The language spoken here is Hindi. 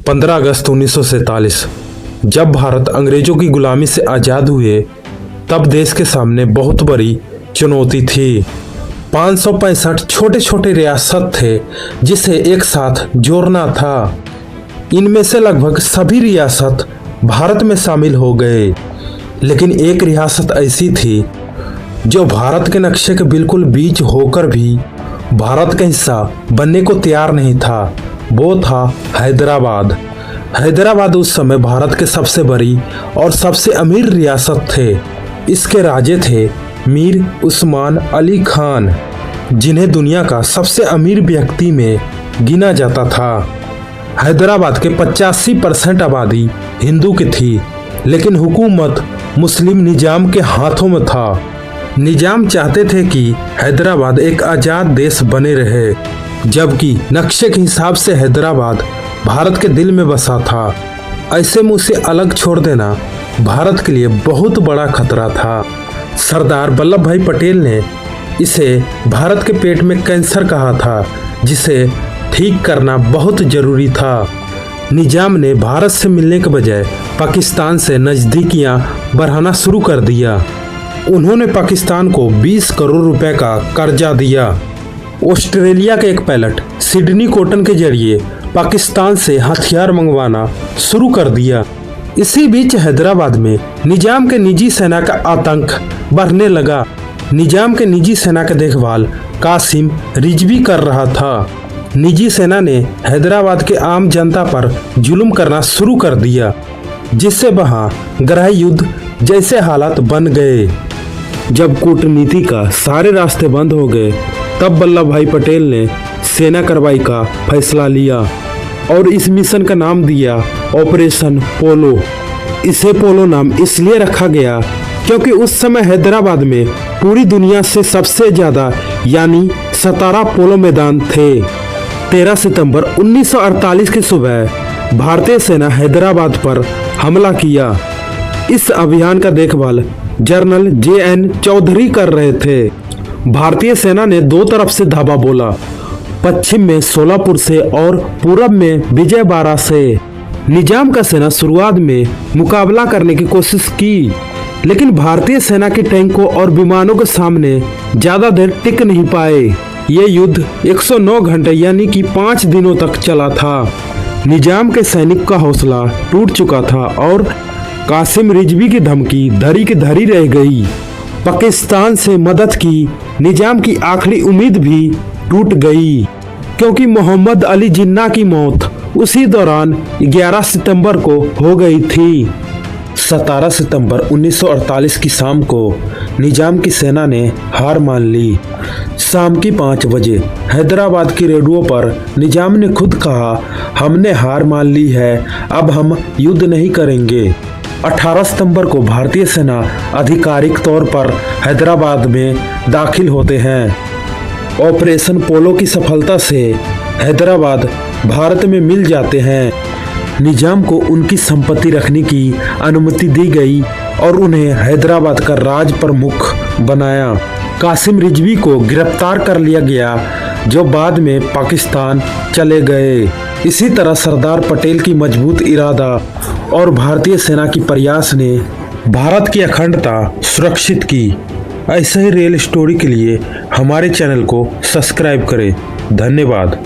15 अगस्त 1947 जब भारत अंग्रेजों की गुलामी से आज़ाद हुए तब देश के सामने बहुत बड़ी चुनौती थी। 565 छोटे छोटे रियासत थे जिसे एक साथ जोड़ना था। इनमें से लगभग सभी रियासत भारत में शामिल हो गए, लेकिन एक रियासत ऐसी थी जो भारत के नक्शे के बिल्कुल बीच होकर भी भारत का हिस्सा बनने को तैयार नहीं था। वो था हैदराबाद। हैदराबाद उस समय भारत के सबसे बड़ी और सबसे अमीर रियासत थे। इसके राजे थे मीर उस्मान अली खान, जिन्हें दुनिया का सबसे अमीर व्यक्ति में गिना जाता था। हैदराबाद के 85% आबादी हिंदू की थी, लेकिन हुकूमत मुस्लिम निजाम के हाथों में था। निजाम चाहते थे कि हैदराबाद एक आज़ाद देश बने रहे, जबकि नक्शे के हिसाब से हैदराबाद भारत के दिल में बसा था। ऐसे में उसे अलग छोड़ देना भारत के लिए बहुत बड़ा खतरा था। सरदार वल्लभ भाई पटेल ने इसे भारत के पेट में कैंसर कहा था, जिसे ठीक करना बहुत जरूरी था। निजाम ने भारत से मिलने के बजाय पाकिस्तान से नज़दीकियां बढ़ाना शुरू कर दिया। उन्होंने पाकिस्तान को 20 करोड़ रुपए का कर्जा दिया। ऑस्ट्रेलिया के एक पायलट सिडनी कॉटन के जरिए पाकिस्तान से हथियार मंगवाना शुरू कर दिया। इसी बीच हैदराबाद में निजाम के निजी सेना का आतंक बढ़ने लगा। निजाम के निजी सेना की देखभाल कासिम रिजवी कर रहा था। निजी सेना ने हैदराबाद के आम जनता पर जुल्म करना शुरू कर दिया, जिससे वहां गृह युद्ध जैसे हालात बन गए। जब कूटनीति का सारे रास्ते बंद हो गए, तब वल्लभ भाई पटेल ने सेना कार्रवाई का फैसला लिया और इस मिशन का नाम दिया ऑपरेशन पोलो। इसे पोलो नाम इसलिए रखा गया क्योंकि उस समय हैदराबाद में पूरी दुनिया से सबसे ज़्यादा यानी 17 पोलो मैदान थे। 13 सितंबर 1948 की सुबह भारतीय सेना हैदराबाद पर हमला किया। इस अभियान का देखभाल जनरल JN चौधरी कर रहे थे। भारतीय सेना ने दो तरफ से धावा बोला, पश्चिम में सोलापुर से और पूरब में विजयवाड़ा से। निजाम का सेना शुरुआत में मुकाबला करने की कोशिश की, लेकिन भारतीय सेना के टैंकों और विमानों के सामने ज्यादा देर टिक नहीं पाए। ये युद्ध 109 घंटे यानी कि 5 दिनों तक चला था। निजाम के सैनिक का हौसला टूट चुका था और कासिम रिजवी की धमकी धरी की धरी रह गई। पाकिस्तान से मदद की निजाम की आखिरी उम्मीद भी टूट गई, क्योंकि मोहम्मद अली जिन्ना की मौत उसी दौरान 11 सितंबर को हो गई थी। 17 सितंबर 1948 की शाम को निजाम की सेना ने हार मान ली। शाम की 5 बजे हैदराबाद की रेडियो पर निजाम ने खुद कहा, हमने हार मान ली है, अब हम युद्ध नहीं करेंगे। 18 सितंबर को भारतीय सेना आधिकारिक तौर पर हैदराबाद में दाखिल होते हैं। ऑपरेशन पोलो की सफलता से हैदराबाद भारत में मिल जाते हैं। निजाम को उनकी संपत्ति रखने की अनुमति दी गई और उन्हें हैदराबाद का राज प्रमुख बनाया। कासिम रिजवी को गिरफ्तार कर लिया गया, जो बाद में पाकिस्तान चले गए। इसी तरह सरदार पटेल की मजबूत इरादा और भारतीय सेना की प्रयास ने भारत की अखंडता सुरक्षित की। ऐसे ही रियल स्टोरी के लिए हमारे चैनल को सब्सक्राइब करें। धन्यवाद।